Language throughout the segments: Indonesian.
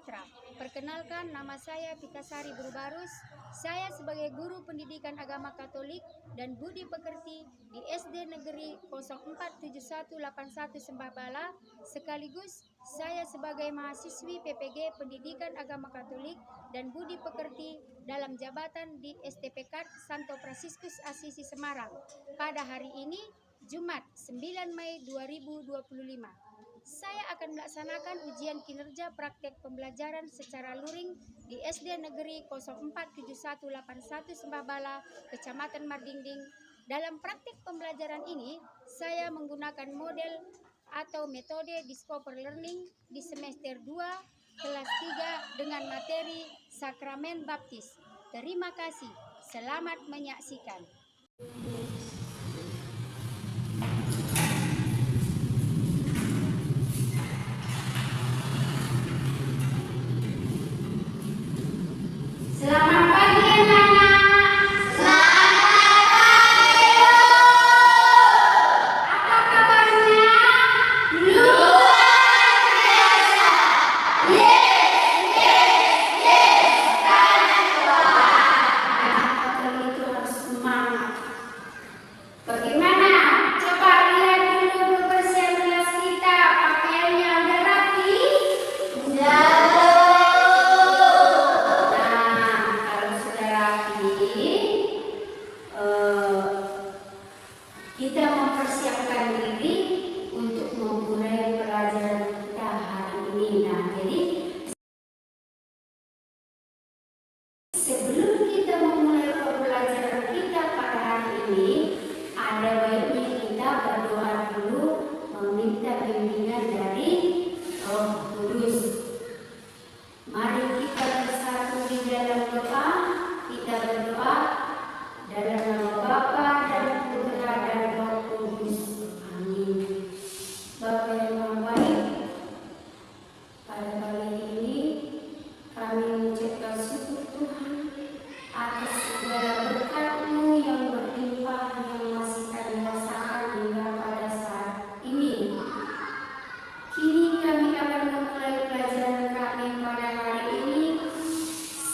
sejahtera. Perkenalkan, nama saya Pitasari Burubarus. Saya sebagai guru pendidikan agama Katolik dan budi pekerti di SD Negeri 047181 Sembahbala. Sekaligus saya sebagai mahasiswi PPG Pendidikan Agama Katolik dan budi pekerti dalam jabatan di STPK Santo Fransiskus Asisi Semarang. Pada hari ini, Jumat 9 Mei 2025. Saya akan melaksanakan ujian kinerja praktek pembelajaran secara luring di SD Negeri 047181 Sembahbala, Kecamatan Mardingding. Dalam praktek pembelajaran ini, saya menggunakan model atau metode Discover Learning di semester 2, kelas 3 dengan materi Sakramen Baptis. Terima kasih. Selamat menyaksikan. Selamat pagi anak-anak. Apa kabarnya? Luar biasa. Kalian itu harus semangat. Bagaimana? Coba lihat dulu kebersihan kelas kita. Pakaiannya udah rapi? Kita mempersiapkan diri untuk memulai pelajaran kita hari ini. Nah, jadi sebelum kita memulai pelajaran kita pada hari ini, ada baiknya kita berdoa dulu, meminta bimbingan dari Roh Kudus. Mari kita bersatu di dalam doa. Kita berdoa dalam nama Bapa dan Putra dan Roh Kudus. Amin. Bapa yang Maha Baik, pada kali ini kami mengucapkan syukur Tuhan atas segala berkat-Mu yang berlimpah yang masih kami rasakan hingga pada saat ini. Kini kami akan memulai pelajaran kami pada hari ini.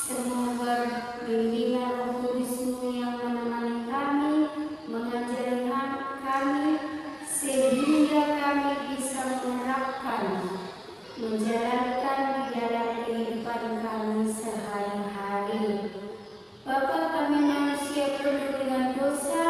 Semoga bimbingan Roh Kudus-Mu yang menemani kami, mengajari kami, sehingga kami bisa menerapkan, menjalankan di dalam kehidupan kami sehari-hari. Bapa, kami manusia penuh dengan dosa,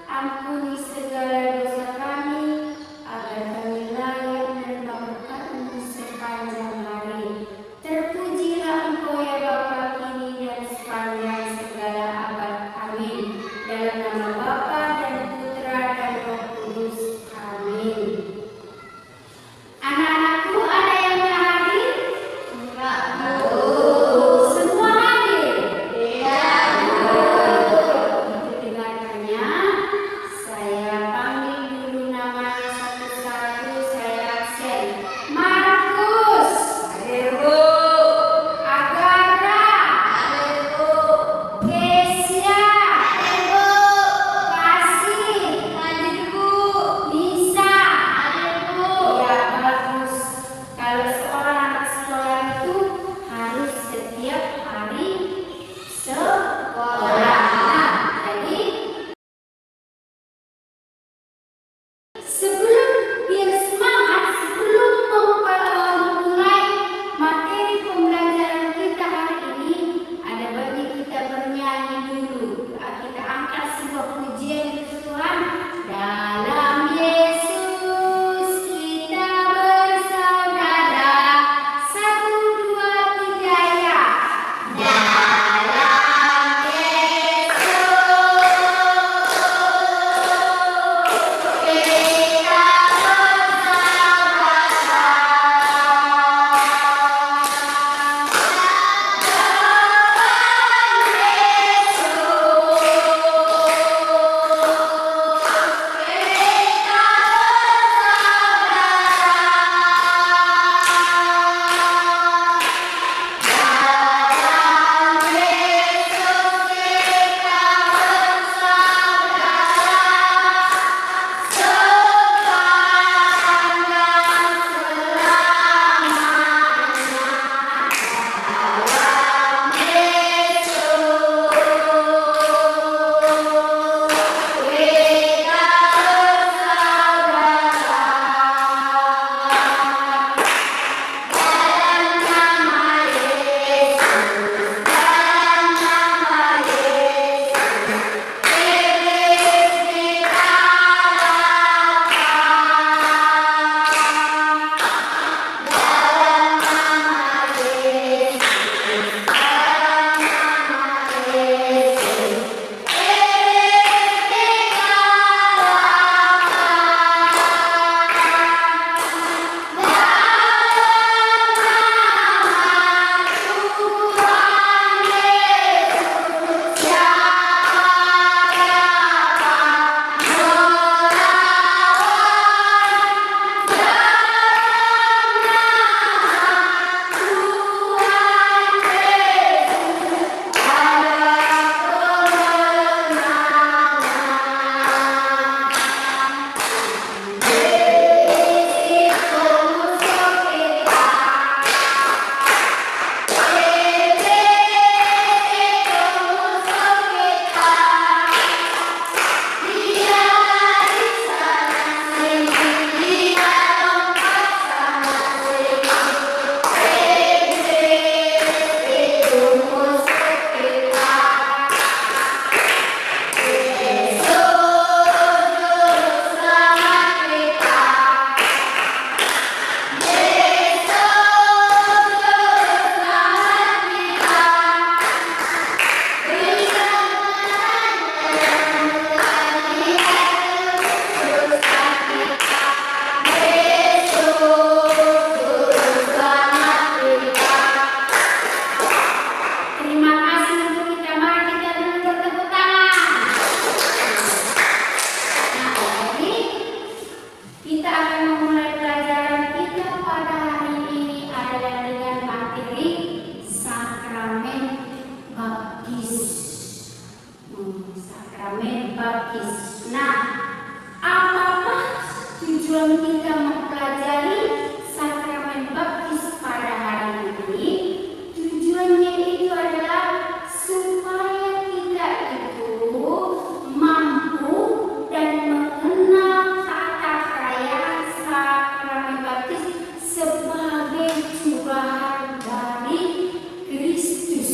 ampuni segala dosa kami, agar kami layak menerima berkat-Mu sepanjang hari. Terpujilah Engkau ya Bapa, kini dan sepanjang segala abad. Amin. Dalam nama Bapa dan Putra dan Roh Kudus. Amin. Anak-anakku, ada yang tak hadir? Enggak. Semua hadir? Iya. Dengarkannya, saya baptis. Nah, apakah tujuan kita mempelajari sakramen baptis pada hari ini? Tujuannya itu adalah supaya kita itu mampu dan mengenal tata perayaan sakramen baptis sebagai curahan dari Kristus.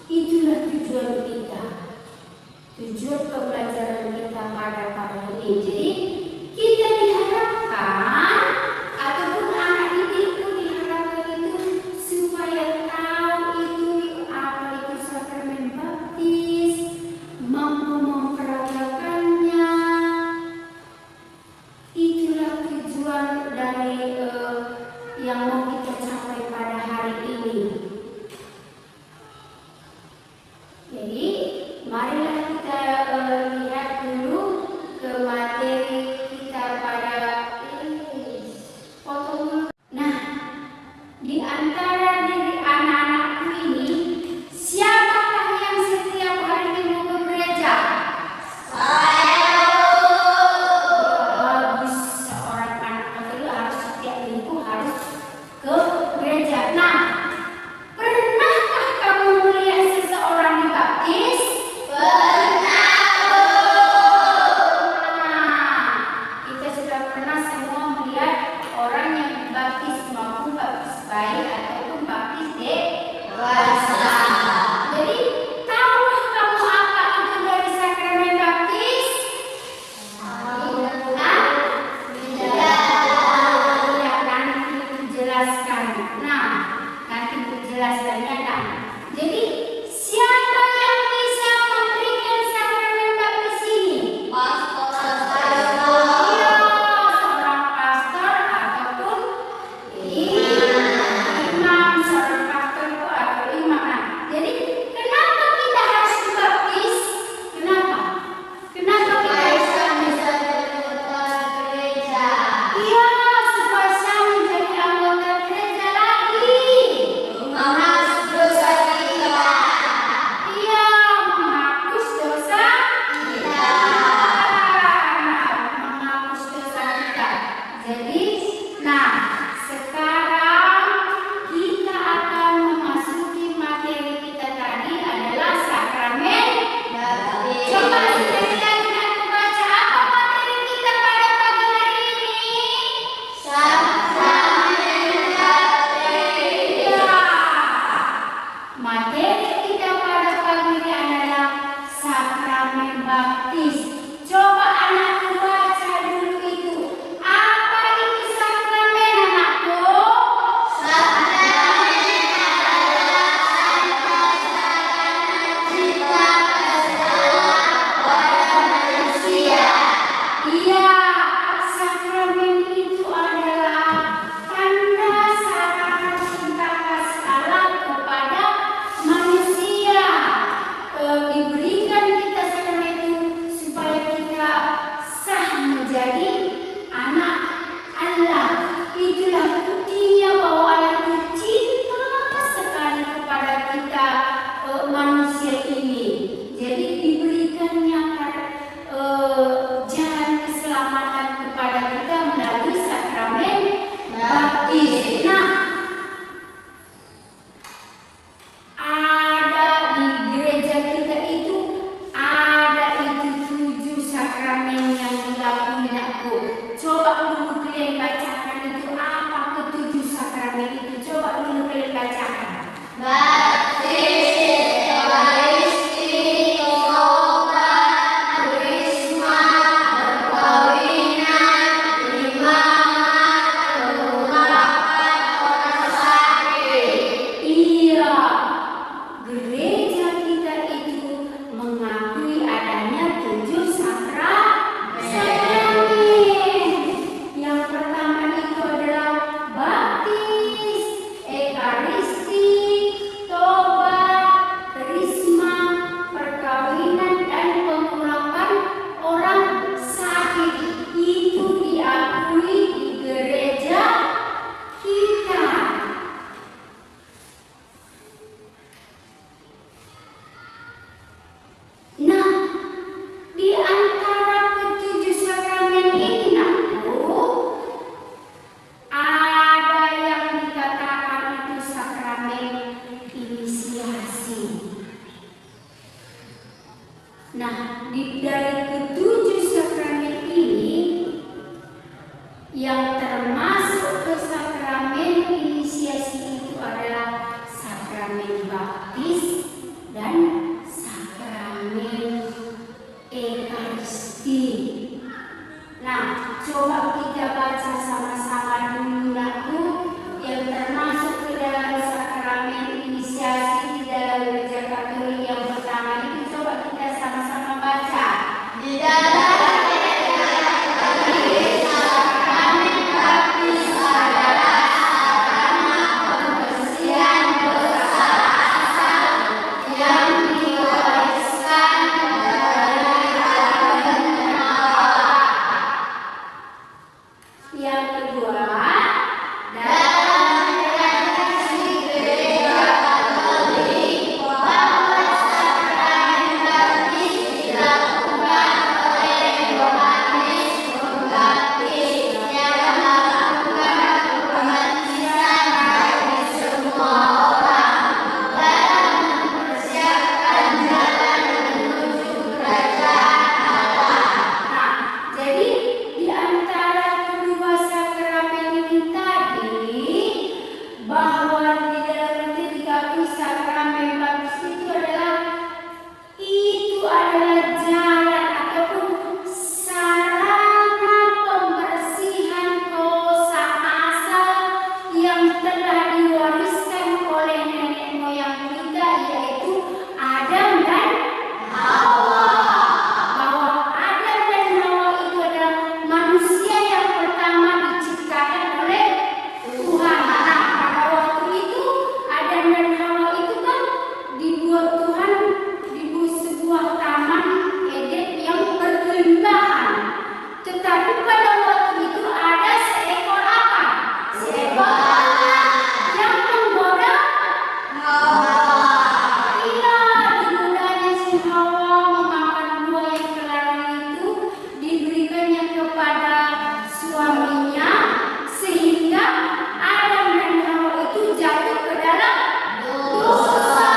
Itulah tujuan kita, tujuan pembelajaran kita pada hari ini. Jadi kita diharapkan, ataupun anak didikku diharapkan itu supaya tahu itu apa itu sakramen baptis, mampu memperayakannya. Itulah tujuan dari yang mau kita capai pada hari ini. Jadi marilah kita lihat dulu ke materi kita pada foto dulu. Nah, di antara diri anak-anakku ini, siapakah yang setiap hari minggu ke gereja? Bagus, seorang anak kecil harus setiap minggu harus ke gereja. Nah, pernahkah kamu melihat seseorang dibaptis? Kita sudah pernah semua melihat orang yang dibaptis, maupun baptis bayi ataupun baptis dewasa. Jadi, tahukah kamu apa itu dari sakramen baptis? Ya, nanti dijelaskan. Nah, nanti dijelaskannya. Nah, jadi siapa yang bisa memberikan sakramen baptis ini? Ya, seorang pastor ataupun imam, seorang pastor atau imam. Nah, jadi kenapa kita harus dibaptis? Kenapa? Kenapa kita harus Iya, supaya saya menjadi anggota gereja lagi. Iya, menghapus dosa kita. Menghapus dosa kita. Jadi, nah, sekarang kita akan memasuki materi kita tadi adalah sakramen baptis. Coba sekali lagi aku baca apa materi kita pada pagi hari ini. Ya, materi kita pada pagi ini adalah sakramen baptis. Coba anakku baca dulu itu. Apa itu sakramen, anakku? Iya, sakramen itu adalah tanda syarat cinta kasih Allah kepada manusia. Diberikan kita sakramen itu supaya kita sah menjadi anak Allah. Itulah buktinya bahwa Allah itu cinta sekali kepada kita manusia ini. Jadi diberikannya jalan keselamatan kepada kita melalui sakramen baptis. Nah, ada di gereja kita itu ada itu 7 sakramen yang dilakoni aku. Coba dulu kalian bacakan itu apa ke-7 sakramen itu. Coba dulu kalian bacakan. Iya, gereja kita itu mengakui adanya 7 sakramen. Yang pertama itu adalah baptis, ekaristi, telah diwariskan oleh nenek moyang kita, yaitu Adam dan Hawa. Bahwa Adam dan Hawa itu adalah manusia yang pertama diciptakan oleh Tuhan. Nah, pada waktu itu Adam dan Hawa itu kan dibuat Tuhan di sebuah taman Eden yang berkelimpahan. Tetapi pada waktu itu ada seekor apa? Seekor yang menggoda Hawa. Bila digodanya si Hawa memakan buah yang terlarang itu, diberikannya kepada suaminya, sehingga Adam dan Hawa itu jatuh ke dalam dosa.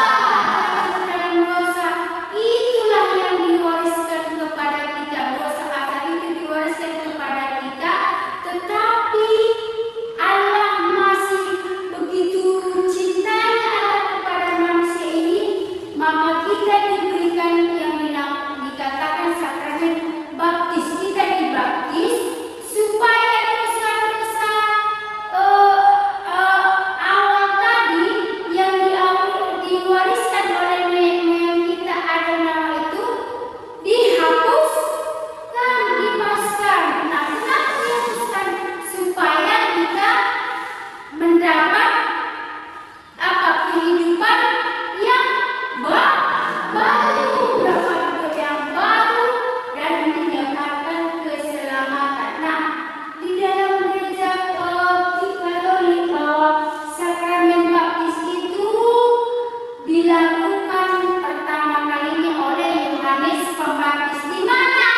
Ke dalam dosa. Itulah yang diwariskan kepada kita. Dosa asal itu diwariskan kepada kita, tetapi Allah masih begitu cintanya Allah kepada manusia ini, maka kita diberikan yang dikatakan sakramen baptis. Kita dibaptis supaya dosa-dosa awal tadi yang diwariskan oleh nenek moyang kita Adam dan Hawa itu dihapuskan, dibebaskan. Nah, kenapa dihapuskan? Supaya kita mendapat kehidupan yang baru, dapat hidup yang baru dan mendapatkan keselamatan. Nah, di dalam gereja Katolik bahwa sakramen baptis itu dilakukan pertama kalinya oleh Yohanes Pembaptis. Di mana?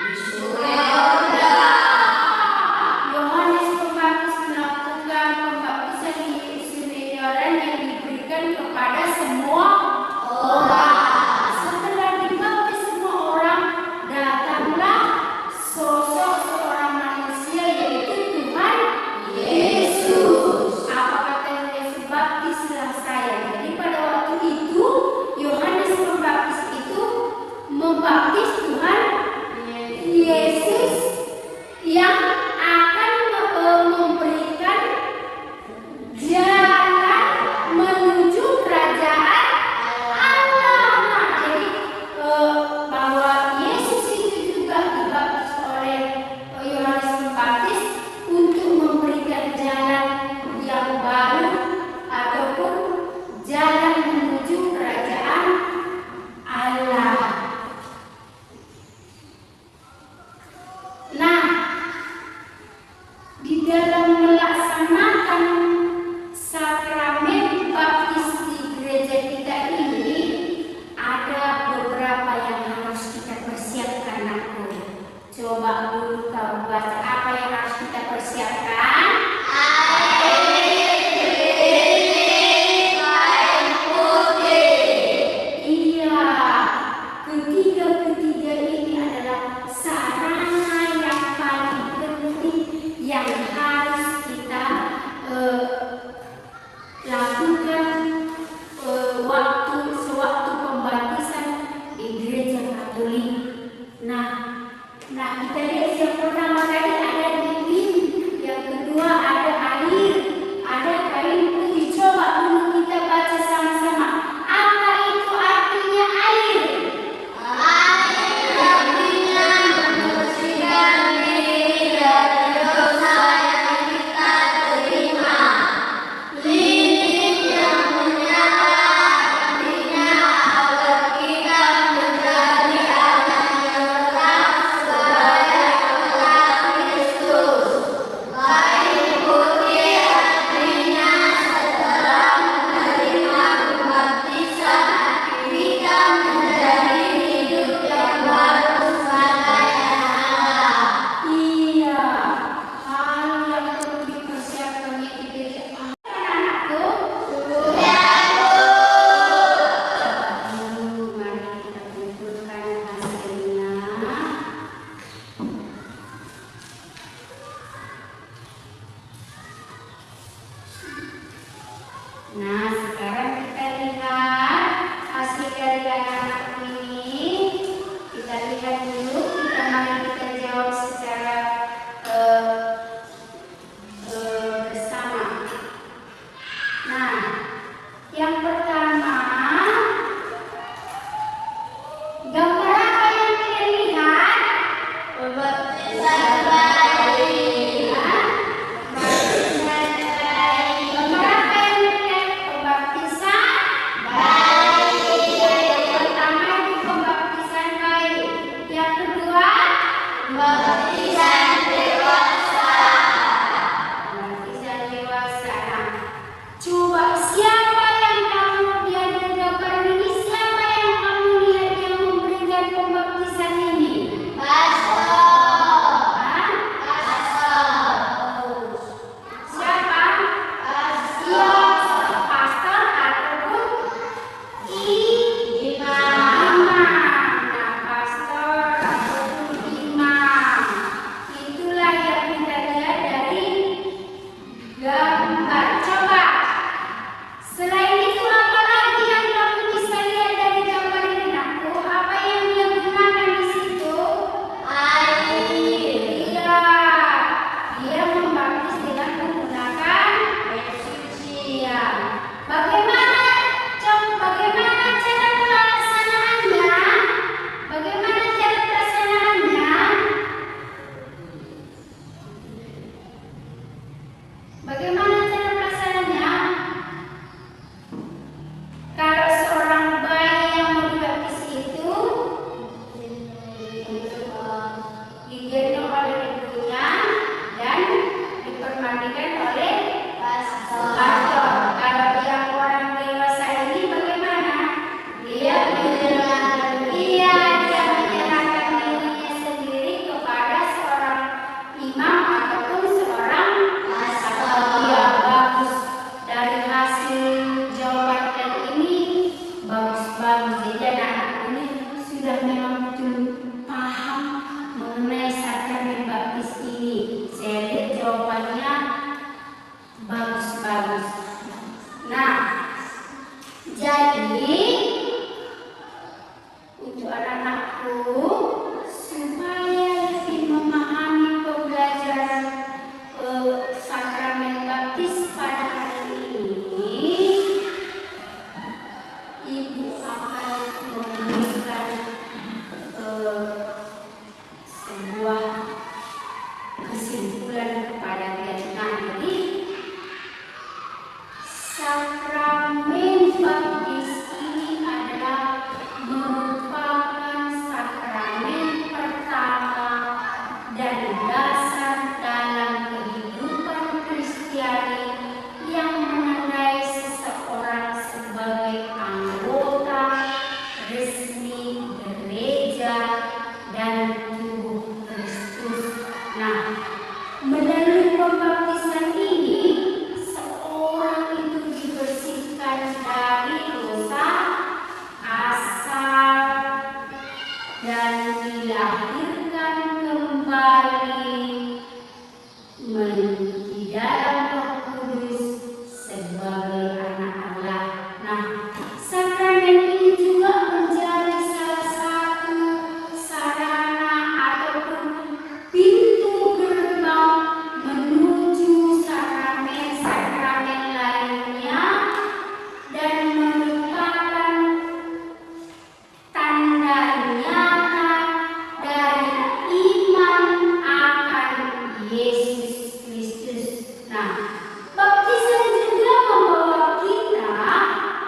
Di surga. Yohanes Pembaptis melakukan pembaptisan di Sungai Yordan yang diberikan kepada semua orang. Setelah dibaptis semua orang, datanglah sosok seorang manusia, yaitu Tuhan Yesus. Apa kata Yesus? Baptislah saya. Jadi pada waktu itu Yohanes Pembaptis itu membaptis Tuhan Yesus yang akan memberikan jalan menuju kerajaan Allah. Nah, jadi bahwa Yesus itu juga dibaptis oleh Yohanes Pembaptis untuk memberikan jalan yang baru ataupun jalan menuju kerajaan Allah. Nah, di dalam melaksanakan sakramen baptis di gereja kita ini ada beberapa yang harus kita persiapkan. Aku coba dulu kau baca apa yang harus kita persiapkan. Iya, ketiga ini adalah sarana yang paling penting yang harus kita lakukan sewaktu pembaptisan di gereja Katolik. Nah kita lihat yang pertama tadi ada lilin, yang kedua ada air, ada kain putih. Coba dulu kita baca sama-sama. Apa itu artinya air? Air artinya membersihkan diri dari dosa yang kita terima. Lilin yang menyala artinya agar kita menjadi anak yang terang sebagai anak Kristus. Kain putih artinya setelah menerima pembaptisan kita menjadi hidup yang baru sebagai anak Allah. Iya, hal yang perlu dipersiapkan itu gereja. Anakku, mari kita kumpulkan hasilnya. Nah, sekarang kita lihat hasil dari anak ini. Kita lihat dulu, mari kita jawab secara bersama. Yang pertama, gambar apa yang kita lihat? Pembaptisan bayi. Gambar apa yang dilihat? Pembaptisan bayi. Yang pertama itu pembaptisan bayi. Yang kedua, pembaptisan dewasa. Pembaptisan dewasa. Coba siapa yang kamu lihat di gambar ini? Siapa yang kamu lihat yang memberikan pembaptisan ini? Siapa? Iya, pastor ataupun imam. Nah, pastor ataupun imam. Itulah yang kita lihat dari gambar. Coba. Selain itu apa lagi yang kamu bisa lihat dari gambar ini, Nakku? Apa yang dia gunakan di situ? Air. Iya. Dia membaptis dengan menggunakan air suci. Ya. Bagaimana cara pelaksanaannya? Bagaimana cara pelaksanaannya? Bagaimana cara pelaksanaannya? Kalau seorang bayi yang mau dibaptis itu digendong oleh ibunya dan dipermandikan oleh pastor. Kalau yang orang dewasa ini bagaimana? Dia menyerahkan dirinya sendiri kepada seorang imam ataupun seorang pastor. Ya, bagus. Dari hasil jawaban dan ini bagus-bagus. Jadi anak-anak ini sudah memang betul paham mengenai sakrament baptis ini. Saya lihat jawabannya bagus-bagus. Nah, jadi untuk anak-anakku supaya lebih memahami pembelajaran sakramen baptis pada hari ini, Ibu akan memberikan sebuah kesimpulan kepada kalian. Nah, jadi sakramen baptis ini adalah merupakan sakramen pertama dan dasar dalam kehidupan Kristiani yang menandai seseorang sebagai anggota resmi gereja dan tubuh Kristus. Nah, melalui pembaptisan ini seorang itu dibersihkan dari dosa asal dan dilahirkan kembali di dalam Roh Kudus sebagai anak Allah. Nah, sakramen ini juga menjadi salah satu sarana ataupun pintu gerbang menuju sakramen-sakramen lainnya dan merupakan tanda nyata dari iman akan Yesus Kristus. Nah, baptisan juga membawa kita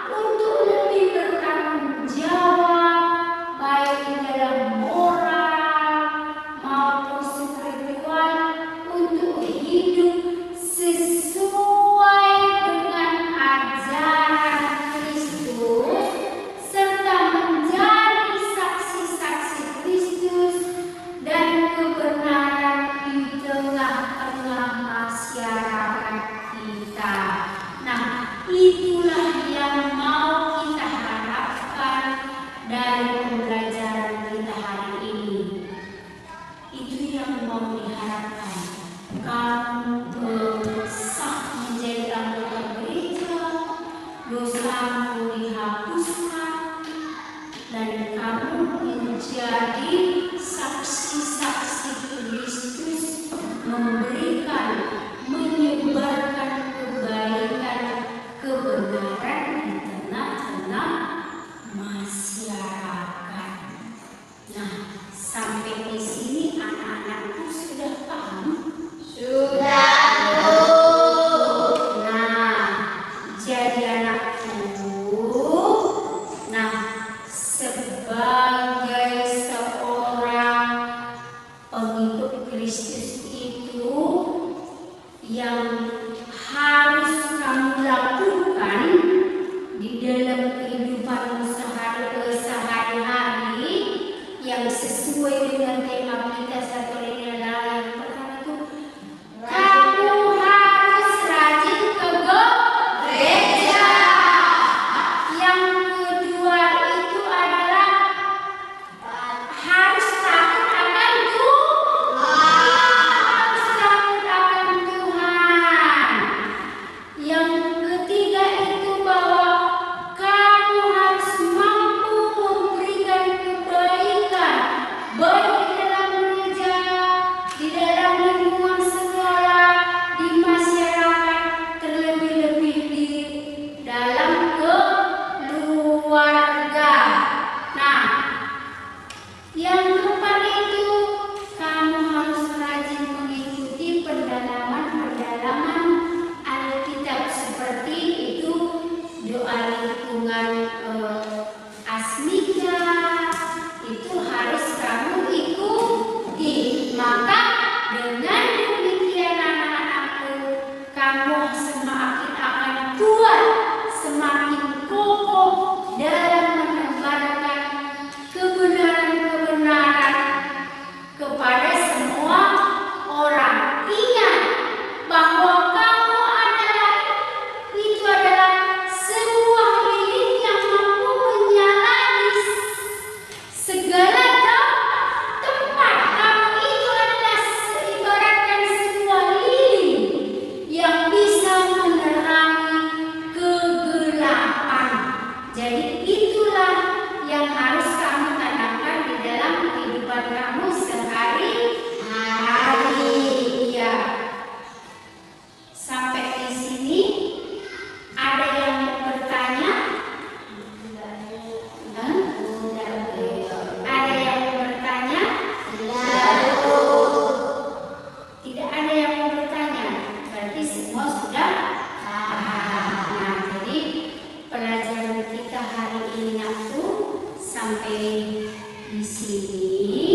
untuk lebih bertanggung jawab baik di dalam moral maupun spiritual untuk hidup sesuai dengan ajaran Kristus serta menjadi saksi-saksi Kristus dan kebenaran di tengah-tengah masyarakat kita. Nah, itulah yang mau kita harapkan dari pembelajaran kita hari ini. Itu yang mau diharapkan. Kamu sah menjadi anggota gereja, dosamu dihapuskan, dan kamu menjadi saksi-saksi Kristus, menyebarkan kebaikan, kebenaran di Jadi anakku, nah sebagai seorang pengikut Kristus itu yang harus kamu lakukan di dalam kehidupanmu sehari-hari yang sesuai dengan tema kita satu ini adalah yang pertama itu kamu harus rajin ke gereja. Yang kedua itu adalah harus takut akan Tuhan. Harus takut akan Tuhan. Yang ketiga itu bahwa kamu harus mampu memberikan kebaikan baik di dalam gereja, di dalam lingkungan sekolah, di masyarakat, terlebih-lebih di dalam keluarga. Nah, yang keempat itu kamu harus rajin mengikuti pendalaman Alkitab seperti itu doa lingkungan Asmika itu harus kamu ikuti. Maka dengan demikian anak-anakku, kamu semakin akan kuat, semakin kokoh dalam menebarkan kebenaran-kebenaran kepada semua orang. Ingat bahwa kamu adalah sebuah lilin yang mampu menyala di segala tempat. Kamu itu adalah ibaratkan sebuah lilin yang bisa menerangi kegelapan. Jadi itulah yang harus kamu tanamkan di dalam kehidupan kamu sehari-hari. Ya. Sampai di sini ada yang bertanya? Hah? Ada yang bertanya? Tidak ada yang bertanya. Berarti semua sudah paham. Nah, jadi pelajaran kita hari ini sampai di sini.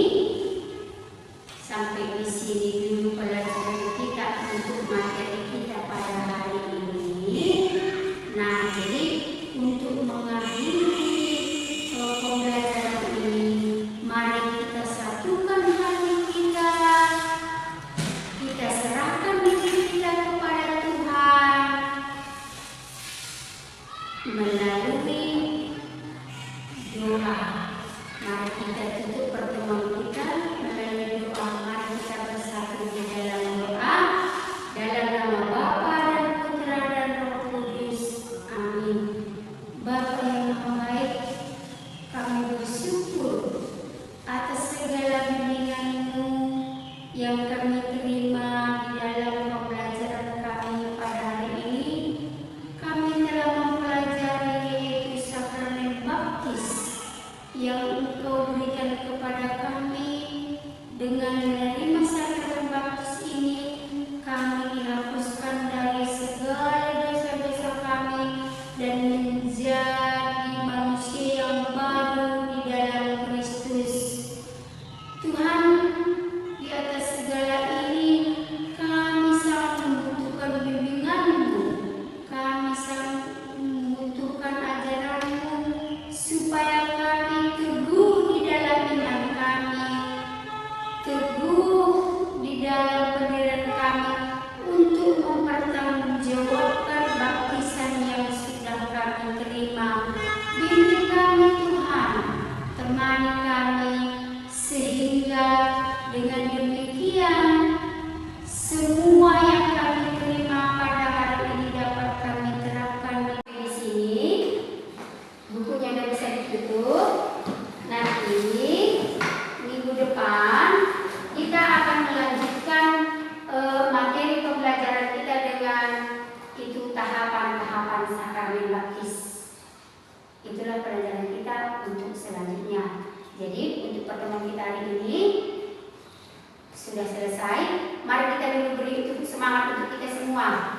Sampai di sini dulu pelajaran kita untuk materi kita pada hari ini. Nah, jadi untuk mengakhiri pembelajaran ini, mari kita satukan hati kita. Kita serahkan diri kita kepada Tuhan melalui doa. Mari kita tutup pertemuan kita melalui doa. Mari kita bersatu di dalam doa. Dalam nama Bapa dan Putra dan Roh Kudus. Amin. Bapa yang Maha Baik, kami bersyukur atas segala bimbingan-Mu yang kami terima di dalam pembelajaran kami pada hari ini. Kami telah mempelajari yaitu sakramen baptis yang Engkau berikan kepada kami. Dengan menerima sakramen baptis ini, kami dihapuskan dari segala dosa-dosa kami dan menjadi manusia yang baru di dalam Kristus. Tuhan, di atas segala ini kami sangat membutuhkan bimbingan-Mu. Kami sangat membutuhkan ajaran-Mu supaya kami teguh di dalam iman kami, teguh di dalam pendirian kami untuk mempertanggungjawabkan baptisan yang sudah kami terima. Bimbing kami Tuhan, temani kami, sehingga dengan demikian semua yang kami terima pada hari ini dapat kami terapkan di sini. Bukunya sudah bisa ditutup. Nanti minggu depan kita akan melanjutkan materi pembelajaran kita dengan itu tahapan-tahapan sakramen baptis. Itulah pelajaran kita untuk selanjutnya. Jadi untuk pertemuan kita hari ini sudah selesai. Mari kita dulu beri semangat untuk kita semua.